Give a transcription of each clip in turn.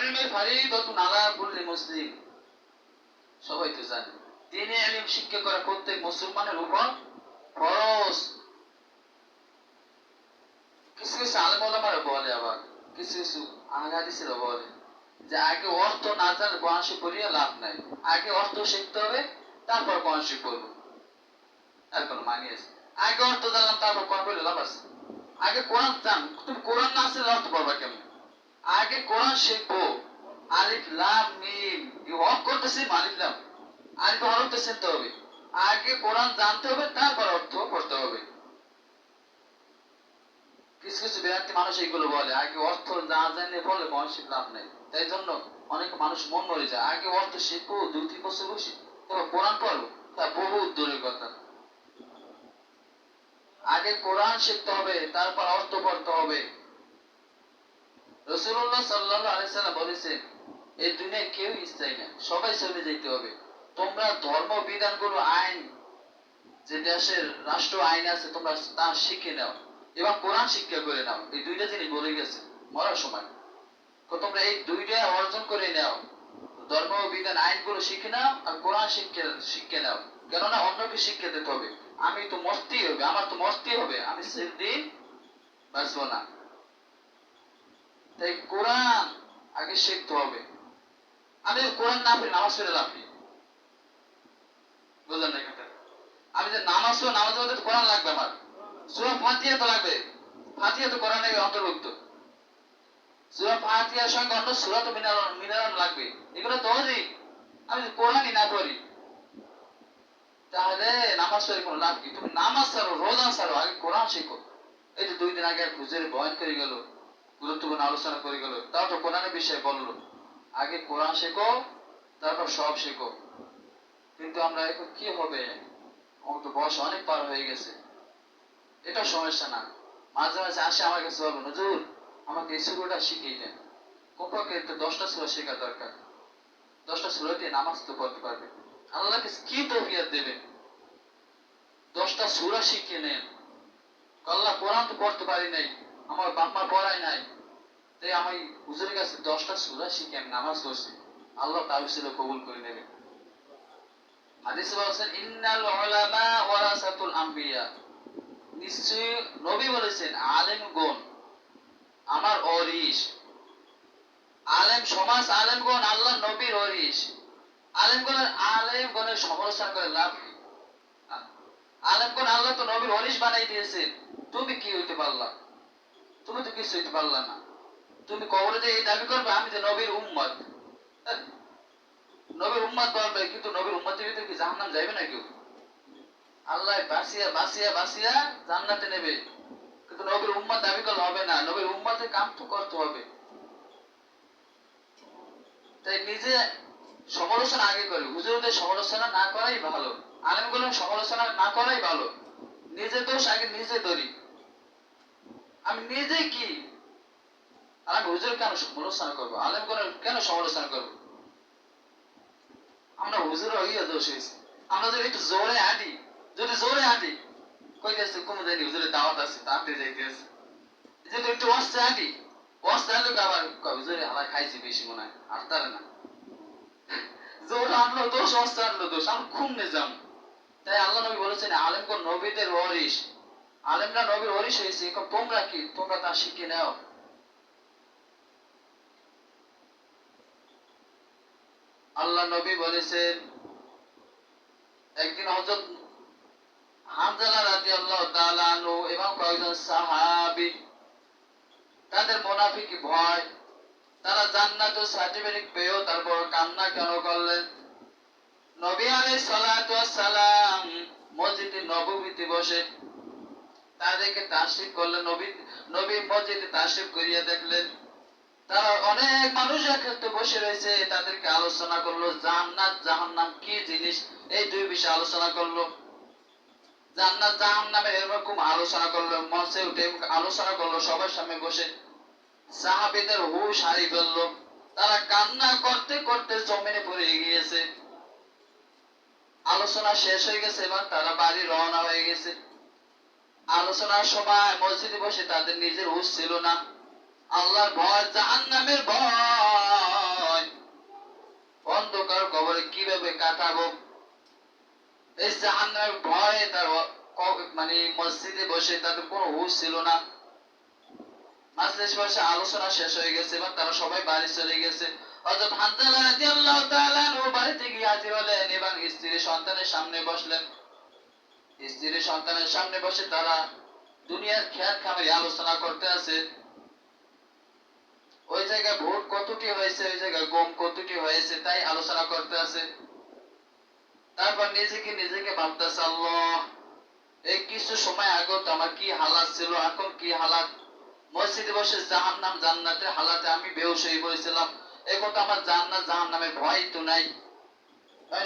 ইলমে ফারিদাতুন আলা কুল্লি মুসলিম, সবাই তো জানে দ্বীনে ইলম শিক্ষা করা প্রত্যেক মুসলমানের উপর ফরজ। কিছু কিছু আলেম ওলামারা বলে, আবার কিছু কিছু আহলে হাদিসেরা বলে যে আগে অর্থ না জানলে কোরআন শিক্ষা করিয়া লাভ নাই, আগে অর্থ শিখতে হবে তারপর কোরআন শিক্ষা করবো। আর কোনো মানি আছে? আগে অর্থ জানলাম তারপর কোরআন পড়লে লাভ আছে? আগে কোরআন জান, তুমি কোরআন না আসলে অর্থ পড়বা কেমন? আগে কোরআন শিখবো, আলিফ লাম মিম হক করতেছি, আলিফ লাম আলিফ হরফ তো চিনতে হবে। আগে কোরআন জানতে হবে তারপর অর্থ পড়তে হবে। কিছু কিছু বেদান্তি মানুষ এইগুলো বলে আগে অর্থ না জানলে পড়লে কোরআন শিখে লাভ নাই। তাই জন্য অনেক মানুষ মন মরে যায়, আগে অর্থ শিখবো 2-3 বছর বসে তবে কোরআন পড়বো, তা বহু দূরের কথা। আগে কোরআন শিখতে হবে তারপর অর্থ পড়তে হবে। রাসূলুল্লাহ সাল্লাল্লাহু আলাইহি সাল্লাম বলেছেন, এই দুনিয়ায় কেউ স্থায়ী না, সবাই চলে যেতে হবে। তোমরা ধর্ম বিধানগুলো, আইন যে দেশের রাষ্ট্র আইন আছে তোমরা তা শিখে নাও এবং কোরআন শিক্ষা করে নাও। এই দুইটা জিনিস বলে গেছে মরার সময়, তোমরা এই দুইটা অর্জন করে নাও, ধর্ম বিধান আইনগুলো শিখে নাও আর কোরআন শিক্ষা নাও। কেননা অন্যকে শিক্ষা দিতে হবে, আমি তো মরতেই হবে, আমার তো মরতেই হবে, আমি সেদিন বাঁচবো না। তাই কোরআন আগে শিখতে হবে। আমি কোরআন না পড়ি নামাজ পড়ে লাভ নেই, বুঝলেন না কথা? আমি যে নামাজ পড়ি, নামাজের মধ্যে কোরআন লাগবে, আমার সূরা ফাতিহা তো লাগবে, ফাতিহা তো কোরআনের অন্তর্ভুক্ত। সূরা ফাতিহার সঙ্গে অন্য সূরা তো মিলানো লাগবে, এগুলো তো ওয়াজিব। আমি যদি কোরআনই না পড়ি তাহলে নামাজ পড়ে কোনো লাভ কি? তুমি নামাজ ছাড়ো, রোজা ছাড়ো, আগে কোরআন শিখো। এই যে 2 দিন আগে হুজুর বয়ান করে গেল, গুরুত্বপূর্ণ আলোচনা করে গেল, তাও তো কোরআনের বিষয়ে বললো। আগে কোরআন শেখো তারপর সব শেখো। কিন্তু আমরা এখন কি হবে, আমার তো বয়স অনেক পার হয়ে গেছে, এটা সমস্যা না। মাঝে মাঝে আসে আমার কাছে বলবো, হুজুর আমাকে এই সূরাটা শিখিয়ে দেন। কমপক্ষে 10টা সূরা শেখা দরকার, 10টা সূরা দিয়ে নামাজ তো পড়তে পারবে। আল্লাহকে কি তৌফিক দেবে? 10টা সূরা শিখিয়ে নেন। আল্লাহ কোরআন তো পড়তে পারি নাই, আমার বাপ মা পড়ায় নাই, তাই আমি হুজুরের কাছে 10টা সূরা শিখে আমি নামাজ পড়ছি, আল্লাহ তার উসিলা কবুল করে নেবে। হাদিসে বলেছেন, ইন্নাল উলামা ওয়ারাসাতুল আম্বিয়া, নিশ্চয়ই নবী বলেছেন আলেমগণ আমার ওয়ারিস। আলেম সমাজ, আলেমগণ আল্লাহ নবীর ওয়ারিস। আলেমগণের সমালোচনা করে লাভ কি? আলেমগণ আল্লাহ তো নবীর ওয়ারিস বানাই দিয়েছেন, তুমি কি হইতে পারলা? তুমি তো কিছু হইতে পারলা না। তুমি কবরে যে এই দাবি করবে আমি যে নবীর উম্মত, নবীর উম্মত বলবে, কিন্তু নবীর উম্মতের ভিতরে কি জাহান্নাম যাবে না কেউ? আল্লাহ বাঁচিয়া বাঁচিয়া বাঁচিয়া জান্নাতে নেবে, কিন্তু নবীর উম্মত দাবি করলে হবে না, নবীর উম্মতের কাম তো করতে হবে। তাই নিজে সমালোচনা আগে করি, হুজুরদের সমালোচনা না করাই ভালো, আলেমগুলোর সমালোচনা না করাই ভালো। নিজে দোষ আগে নিজে ধরি, আমি নিজে কি, আর আমি হুজুর কেন সমালোচনা করবো, আলেমগুলোর কেন সমালোচনা করবো? আমরা হুজুর হইয়া দোষ হয়েছে, আমরা যদি একটু জোরে হাঁটি, যদি জোরে হাঁটি কইতেছে কোনো জানি হুজুরের দাওয়াত আছে তাতে যাইতেছে, যদি একটু অস্তে হাঁটি, অস্তে হাঁটলে আবার হুজুরে হালা খাইছি বেশি মনে হয়, আর তারা না জোর আনলো দোষ, অস্তে আনলো দোষ, আমি খুমনে যাম। তাই আল্লাহ নবী বলেছেন আলেমগণ নবীদের ওয়ারিস, আলেমরা নবীর ওয়ারিস হয়েছে, এখন তোমরা কি, তোমরা তা শিখে নাও। আল্লাহ নবী বলেছেন, একদিন হযরত হানজালা রাদিয়াল্লাহু তাআলা আনহু এবং কয়েকজন সাহাবী, তাদের মুনাফিকি ভয়, তারা জান্নাতের সার্টিফিকেট পেয়েও তারপর কান্না কেন করলেন? নবী আলাইহিস সালাতু ওয়াস সালাম মসজিদে নববীতে বসে তাদেরকে তাশরিফ করলেন, নবী মসজিদে তাশরিফ করিয়ে দেখলেন তারা অনেক মানুষ একসাথে বসে রয়েছে, তাদেরকে আলোচনা করলো জান্নাত জাহান্নাম কি জিনিস, এই 2 বিষয়ে আলোচনা করলো। জান্নাত জাহান্নামের এরকম আলোচনা করলো, মঞ্চে উঠে আলোচনা করলো সবার সামনে বসে। সাহাবীদের হুঁশ হারিয়ে ফেললো, তারা কান্না করতে করতে জমিনে পড়ে গিয়েছে। আলোচনা শেষ হয়ে গেছে, এবার তারা বাড়ি রওনা হয়ে গেছে। আলোচনার সময় মসজিদে বসে তাদের নিজের হুঁশ ছিল না, আল্লাহর ভয়, জাহান্নামের ভয় কাটাবো। এই জাহান্নামের ভয়ে তার মানে মসজিদে বসে তাদের কোনো হুঁশ ছিল না। মাজলিস বসে আলোচনা শেষ হয়ে গেছে এবং তারা সবাই বাড়ি চলে গেছে। হযরত হানজালা রাদিয়াল্লাহু তাআলা আনহু বাড়িতে গিয়ে হাজির হলেন এবং স্ত্রী সন্তানের সামনে বসলেন। স্ত্রী সন্তানের সামনে বসে তারা দুনিয়ার খেয়াল খামারি আলোচনা করতে আছে। ওই জায়গায় ভোট কতটি হয়েছে, ওই জায়গায় গম কতটি হয়েছে, তাই আলোচনা করতে আছে। তারপর নিজেকে ভাবতেছে, আল্লাহ, এই কিছু সময় আগে তো আমার কি হালাত ছিল, এখন কি হালাত। মসজিদে বসে জাহান্নাম জান্নাতের হালাতে আমি বেহুশ হয়ে পড়েছিলাম, এখন তো আমার জান্নাত জাহান্নামের ভয় তো নাই।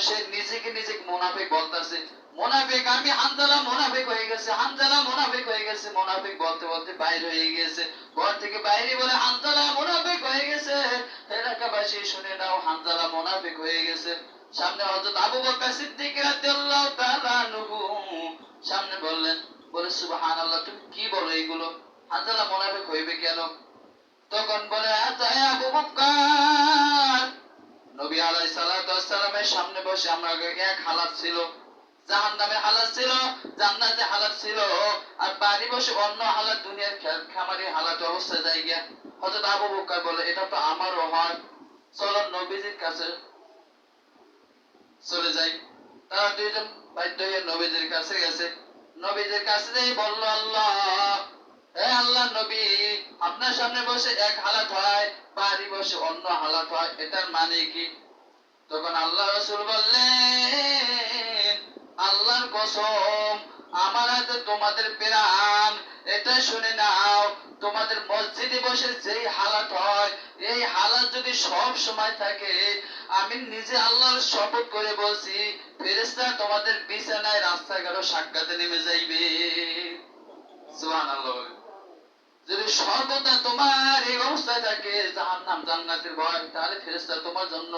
সে নিজেকে মুনাফিক বলতেছে, মুনাফিক, আমি হানজালা মুনাফিক হয়ে গেছে, হানজালা মুনাফিক হয়ে গেছে। মুনাফিক বলতে বলতে বাইরে হয়ে গেছে, ঘর থেকে বাইরে বলে হানজালা মুনাফিক হয়ে গেছে। এলাকাবাসী শুনে নাও, হানজালা মুনাফিক হয়ে গেছে। সামনে হযরত আবু বকর সিদ্দিক রাদিয়াল্লাহু তাআলা আনহু সামনে বললেন, বলে সুবহানাল্লাহ, তুমি কি বলো এগুলো, হানজালা মুনাফিক হইবে কেন? তখন বলে, আচ্ছা আবু বকর, নবী আলাইহিস সালাতু ওয়াস সালামের সামনে বসে আমরা এক হালাত ছিল, জাহান্নামের হালাত ছিল, জান্নাতের হালাত ছিল, আর বাড়ি বসে অন্য হালাত, দুনিয়ার খামারি হালাত অবস্থা যায় গিয়া। হযরত আবু বকর বলে, এটা তো আমারও হয়, চলো নবীজির কাছে চলে যাই। তারা দুইজন বাধ্য হয়ে নবীজির কাছে গেছে। নবীজির কাছে যেই বলল, আল্লাহ, হে আল্লাহ নবী, আপনার সামনে বসে এক হালাত হয়, বাড়ি বসে অন্য হালাত হয়, এটার মানে কি? তখন আল্লাহ রাসূল বললেন, আল্লাহর কসম, আমার হাতে তোমাদের প্রাণ, এটা শুনে নাও, তোমাদের মসজিদে বসে যেই হালাত হয়, এই হালাত যদি সব সময় থাকে, আমি নিজে আল্লাহর শপথ করে বলছি, ফেরেশতা তোমাদের বিছানায় রাস্তাঘাটে সাক্ষাতে নেমে যাইবে। সুবহানাল্লাহ। যদি সর্বদা তোমার এই অবস্থায় থাকে, জাহান্নাম জান্নাতের ভয়, তাহলে ফেরেশতা তোমার জন্য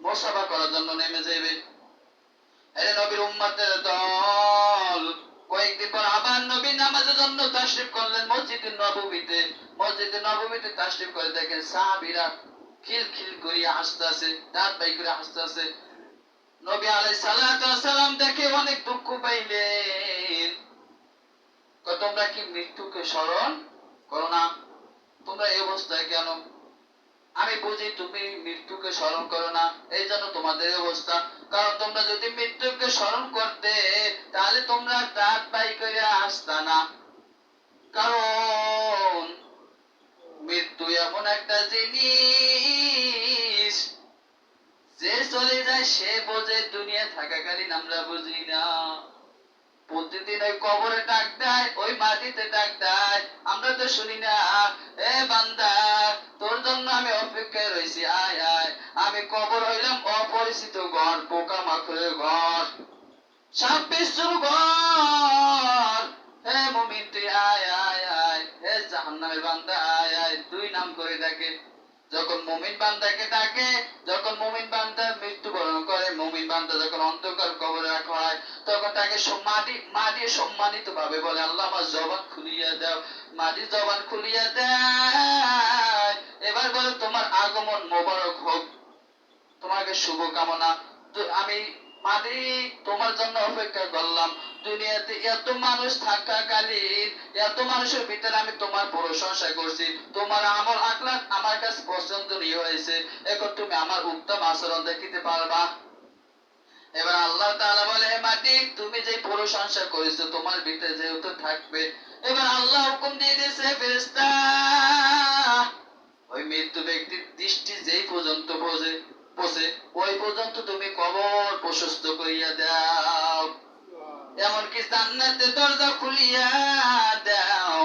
মুসাফা করার জন্য নেমে যাবে। এই নবীর উম্মতের দল কয়েকদিন পর আবার নবী নামাজের জন্য তাশরিফ করলেন মসজিদে নববীতে। মসজিদে নববীতে তাশরিফ করে দেখেন সাহাবীরা খিলখিল করে হাসতেছে, দাঁত বাই করে হাসতেছে। নবী আলাইহিস সালাতু ওয়াস সালাম দেখে অনেক দুঃখ পাইলেন। তোমরা কি মৃত্যুকে স্মরণ করো না? তোমরা এই অবস্থায় কেন? আমি বুঝি তুমি মৃত্যুকে স্মরণ করো না, এই জন্য তোমাদের অবস্থা। কারণ তোমরা যদি মৃত্যুকে স্মরণ করতে, তাহলে তোমরা দাঁত বাই করে আসতা না। কারণ মৃত্যু এমন একটা জিনিস, যে চলে যায় সে বোঝে, দুনিয়া থাকাকালীন আমরা বুঝি না। প্রতিদিন ওই কবরে ডাক দেয়, ওই মাটিতে ডাক দেয়, আমরা তো শুনি না, এ বান্দা, তোর জন্য আমি অপেক্ষায় রয়েছি, আয় আয়। আমি কবর হইলাম অপরিচিত ঘর, পোকা মাকড়ের ঘর, সাপ বিচ্ছুর ঘর। হে মুমিন তুই আয় আয় আয়, হে জাহান্নামের বান্দা আয় আয়, দুই নাম করে ডাকে। যখন মুমিন বান্দাকে ডাকে, যখন মুমিন বান্দা মৃত্যুবরণ করে, মুমিন বান্দা যখন অন্ধকার কবরে রাখা হয়, তখন তাকে মাটি সম্মানিত ভাবে বলে, আল্লাহ আমার জবান খুলিয়া দাও। মাটি জবান খুলিয়া দেয়, এবার বলে তোমার আগমন মোবারক হোক, তোমাকে শুভ কামনা। তো আমি মাটি তোমার জন্য অপেক্ষা করলাম, দুনিয়াতে এত মানুষ থাকাকালীন, এত মানুষের ভিতরে আমি তোমার প্রশংসা করছি, তোমার আমল আখলাক আমার কাছে পছন্দনীয় হয়েছে, এখন তুমি আমার উত্তম আচরণ দেখিতে পারবা। এবার আল্লাহ তাআলা বলে, হে মাটি, তুমি যে প্রশংসা করেছো তোমার ভিতরে যেহেতু থাকবে। এবার আল্লাহ হুকুম দিয়ে দিয়েছে, ফেরেশতা, ওই মৃত্যু ব্যক্তির দৃষ্টি যেই পর্যন্ত পৌঁছে, ওই পর্যন্ত তুমি কবর প্রশস্ত করিয়া দাও। এমনকি জান্নাতের দরজা খুলিয়া দাও,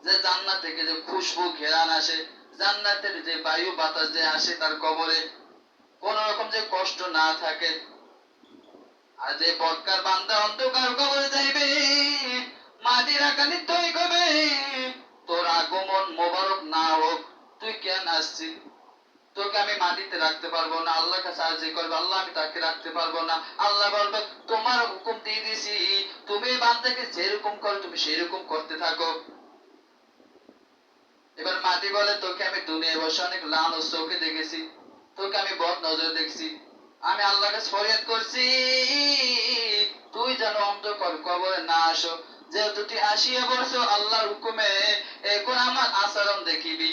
যে জান্নাত থেকে যে খুশবু ঘেরান আসে, জান্নাতের যে বায়ু বাতাস যে আসে তার কবরে, কোন রকম যে কষ্ট না থাকে। আর যে বদকার বান্দা অন্ধকার কবরে যাইবে, মাটির আকানি তৈ কবে, তোর আগমন মোবারক না হোক, তুই কেন আসছিস, তোকে আমি মাটিতে রাখতে পারবো না। আল্লাহ কাছে আরজি করবে, আল্লাহ আমি তাকে রাখতে পারবো না। আল্লাহ বলবে, তোমার হুকুম দিয়ে দিছি, তুমি বান্দাকে যেরকম করো তুমি সেরকম করতে থাকো। এবার মাটি বলে, তোকে আমি দুনিয়ায় বসে অনেক লাল চোখে দেখেছি, তোকে আমি বদ নজরে দেখছি, আমি আল্লাহকে ফরিয়াদ করছি তুই যেন অন্ধকার কবরে না আসো, যেহেতু তুই আসিয়া বলছো আল্লাহর হুকুমে, এখন আমার আচরণ দেখিবি।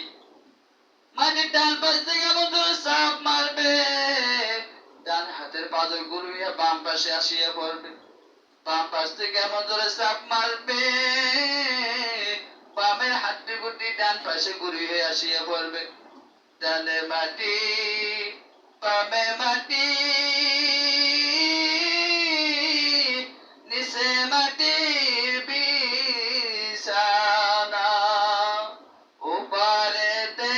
মাটির ডান পাশ থেকে এমন জোরে চাপ মারবে, ডান হাতের পাঁজর গুরুইয়া বাম পাশে আসিয়া পড়বে। বাম পাশ থেকে এমন জোরে চাপ মারবে, বামের হাড্ডি গুড্ডি ডান পাশে গুড়ি হয়ে আসিয়া পড়বে। ডানে মাটি বামে মাটি, নিচে মাটির বিছানা, ওপারেতে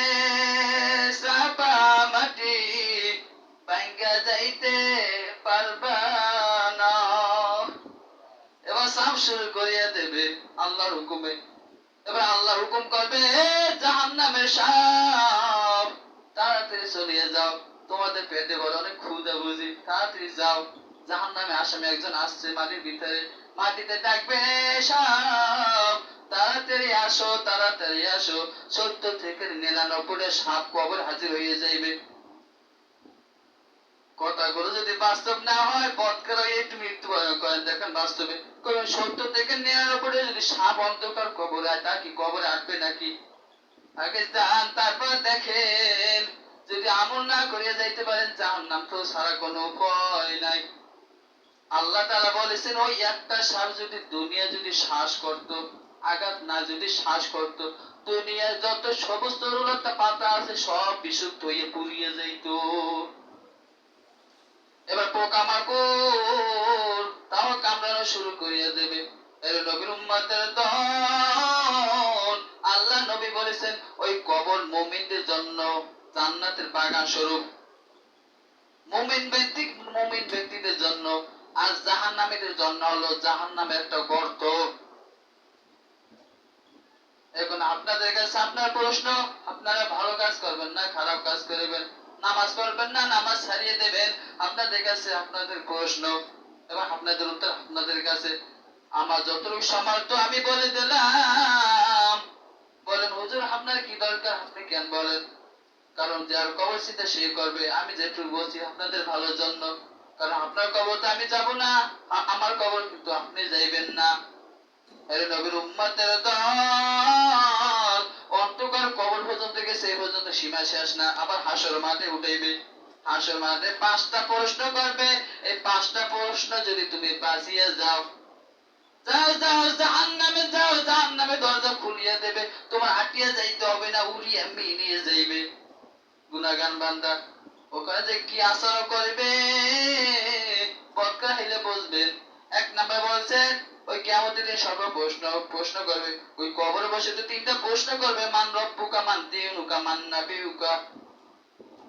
চাপা মাটি, ভাঙ্গা যাইতে পারবা না। এবার সাপ শুরু করিয়া দেবে আল্লাহর হুকুমে। এবার আল্লাহ হুকুম করবে, জাহান্নামের সাপ তাড়াতাড়ি চলিয়ে যাও, তোমাদের পেটে বলে অনেক ক্ষুধা বুঝি, তাড়াতাড়ি যাও। জাহান্নামে আসামি একজন আসছে মাটির ভিতরে, মাটিতে ডাকবে, সাপ তাড়াতাড়ি আসো, তাড়াতাড়ি আসো। 70 থেকে 99 সাপ কবর হাজির হয়ে যাইবে। কথাগুলো যদি বাস্তব না হয়, বৎকারা একটু মৃত্যুবরণ করেন, দেখেন বাস্তবে 70 থেকে 99 যদি সাপ অন্ধকার কবরে, তা কি কবরে আটবে নাকি? আগে যান, তারপর দেখেন, যদি আমল না করিয়া যাইতে পারেন জাহান্নাম তো ছাড়া কোনো উপায় নাই। আল্লাহ তাআলা বলেছেন, ওই একটা সাপ যদি দুনিয়া যদি শ্বাস করত, আঘাত না যদি শ্বাস করত, দুনিয়ার যত সমস্ত রুলতা পাতা আছে সব বিশুদ্ধ হয়ে পুড়িয়ে যাইত। এবার পোকামাকড় তাও কামড়ানো শুরু করিয়া দেবে। এর নবীর উম্মতের দল, আল্লাহ নবী বলেছেন ওই কবর মুমিনদের জন্য জান্নাতের বাগান স্বরূপ, মুমিন ব্যক্তিদের জন্য, আর জাহান্নামীদের জন্য হলো জাহান্নামের একটা গর্ত। এখন আপনাদের কাছে আপনার প্রশ্ন, আপনারা ভালো কাজ করবেন না খারাপ কাজ করবেন, নামাজ পড়বেন না নামাজ ছাড়িয়ে দেবেন, আপনাদের কাছে আপনাদের প্রশ্ন, এবং আপনাদের উত্তর আপনাদের কাছে। আমার যতটুকু সামর্থ্য আমি বলে দিলাম। বলেন হুজুর আপনার কি দরকার, আপনি কেন বলেন? কারণ যার কবর চিন্তা সে করবে, আমি যেটুকু বলছি আপনাদের ভালোর জন্য। কারণ আপনার কবর তো আমি যাব না, আমার কবর কিন্তু আপনি যাইবেন না। নবীর উম্মতের দল, অন্ধকার কবর পর্যন্ত গেছে, এই পর্যন্ত সীমা শেষ না, আবার হাসর মাঠে উঠাইবে। হাসর মাঠে 5টা প্রশ্ন করবে, এই 5টা প্রশ্ন যদি তুমি বাঁচিয়ে যাও, যাও যাও জাহান্নামে যাও, জাহান্নামে দরজা খুলিয়ে দেবে, তোমার আটিয়া যাইতে হবে না, উড়িয়ে এমনি নিয়ে যাইবে। গুনাহগান বান্দা ওখানে যে কি আচরণ করবে, বদকা হইলে বুঝবেন। 1 নাম্বার বলছেন, ওই কিয়ামতের দিন প্রশ্ন করবে, ওই কবরে বসে তো 3টা প্রশ্ন করবে, মান রব্বুকা মান দীনুকা মান নাবিয়ুকা।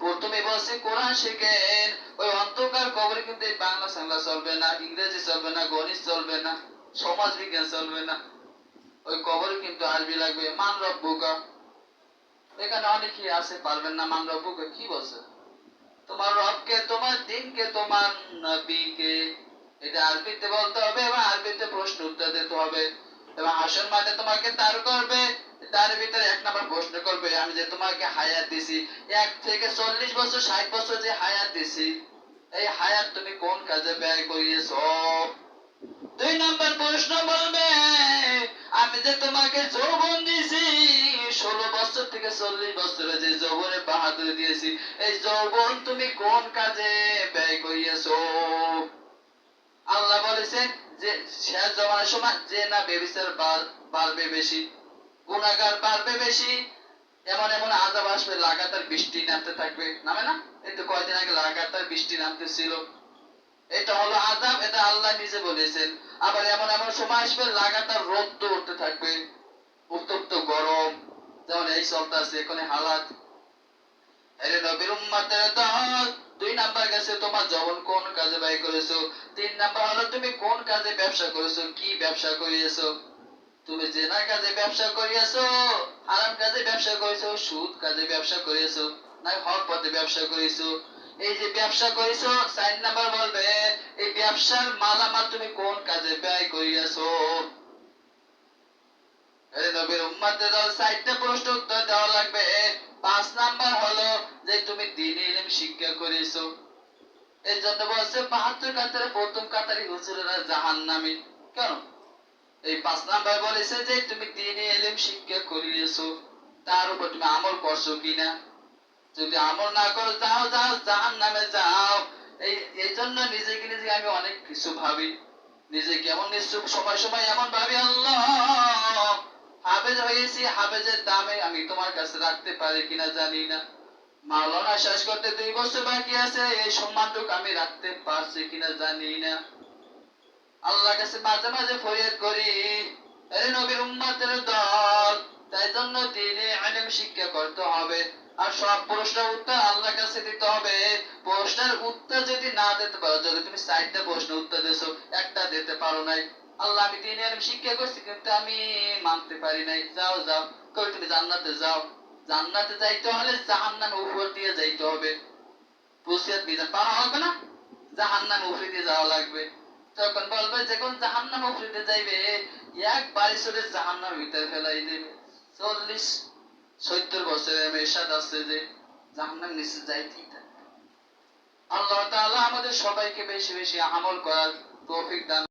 প্রথমে বলছে কোরআন শিখেন। ওই অন্ধকার কবরে কিন্তু এই বাংলা সাংলা চলবে না, ইংরেজি চলবে না, গণিত চলবে না, সমাজ বিজ্ঞান চলবে না, ওই কবরে কিন্তু আরবি লাগবে, মান রব্বুকা। এখানে অনেকেই আছে পারবেন না, মান রব্বুকা কি বলছে, তোমার রবকে, তোমার দিনকে, তোমার নবীকে, এটা আরবিতে বলতে হবে এবং আরবিতে প্রশ্ন উত্তর দিতে হবে। এবং হাসর মাঠে তোমাকে তার করবে, তার ভিতরে 1 নাম্বার প্রশ্ন করবে, আমি যে তোমাকে হায়াত দিছি, 1 থেকে 40 বছর 60 বছর যে হায়াত দিছি, এই হায়াত তুমি কোন কাজে ব্যয় করিয়েছো? 2 নাম্বার প্রশ্ন বলবে, আমি যে তোমাকে যৌবন দিয়েছি, 16 বছর থেকে 40 বছরে যে যৌবনে বাহাদুরি দিয়েছি, এই যৌবন তুমি কোন কাজে ব্যয় করিয়েছো? আল্লাহ বলেছেন যে শেষ জমানার সময় যে না বেবিচার বাড়বে বেশি, গুনাহগার বাড়বে বেশি, এমন এমন আযাব আসবে, লাগাতার বৃষ্টি নামতে থাকবে, নামে না? এই তো কয়দিন আগে লাগাতার বৃষ্টি নামতেছিল, এটা হলো আযাব, এটা আল্লাহ নিজে বলেছেন। আবার এমন এমন সময় আসবে লাগাতার রোদ উঠতে থাকবে, উত্তপ্ত গরম, যেমন এই চলতেছে এখন হালাত। আরে নবীর উম্মতের দল, 2 নাম্বার গেছে তোমার যৌবন কোন কাজে ব্যয় করেছো। 3 নাম্বার হলো তুমি কোন কাজে ব্যবসা করেছো, কি ব্যবসা করিয়েছো। তুমি জেনা কাজে ব্যবসা করিয়েছো, হারাম কাজে ব্যবসা করেছো, সুদ কাজে ব্যবসা করিয়েছো, না হক পথে ব্যবসা করেছো। এই যে ব্যবসা করেছো, 4 নাম্বার বলবে এই ব্যবসার মালামাল তুমি কোন কাজে ব্যয় করিয়েছো। এই নবীর উম্মতের দল 4টা প্রশ্ন উত্তর দেওয়া লাগবে। 5 নাম্বার হলো যে তুমি দ্বীনি ইলম শিক্ষা করেছো। এই জন্য বলছে ৭২ কাতারে প্রথম কাতারে হুজুরেরা জাহান্নামী। কেন? এই ৫ নাম্বার বলেছে যে তুমি দ্বীনে ইলম শিক্ষা করিয়েছো, তার উপর তুমি আমল করছো কিনা। যদি আমল না করো, যাও যাও জাহান্নামে যাও। এই জন্য নিজেকে নিজে আমি অনেক কিছু ভাবি, নিজেকে এমন নিশ্চুপ সময় সময় এমন ভাবি, আল্লাহ হাফেজ হয়েছি, হাফেজের দামে আমি তোমার কাছে রাখতে পারি কিনা জানি না। মাওলানা শেষ করতে ২ বছর বাকি আছে, এই সম্মানটুকু আমি রাখতে পারছি কিনা জানি না। আল্লাহর কাছে মাঝে মাঝে ফরিয়াদ করি, আরে নবীর উম্মতের দল, তাই জন্য দ্বীনে ইলম শিক্ষা করতে হবে। আর সব প্রশ্নের উত্তর আল্লাহর কাছে দিতে হবে। প্রশ্নের উত্তর যদি না দিতে পারো, যদি তুমি ৪টা প্রশ্নের উত্তর দিছো, একটা দিতে পারো নাই, আল্লাহ আমি দ্বীনে ইলম শিক্ষা করছি কিন্তু আমি মানতে পারি নাই, যাও যাও, কই তুমি জান্নাতে যাও। জান্নাতে যাইতে হলে জাহান্নামের উপর দিয়ে যাইতে হবে। পুসিয়াত বিজান পারা হবে না, জাহান্নামের উপর দিয়ে যাওয়া লাগবে। তখন বলবে যখন জাহান্নামের উপর দিয়ে যাইবে, একবারে চলে জাহান্নামের ভিতরে ফেলাই দেবে। ৪০-৭০ বছরের মেশাদ আছে যে জাহান্নামের নিচে যাইতেই থাকে। আল্লাহ তাআলা আমাদের সবাইকে বেশি বেশি আমল করার তৌফিক দান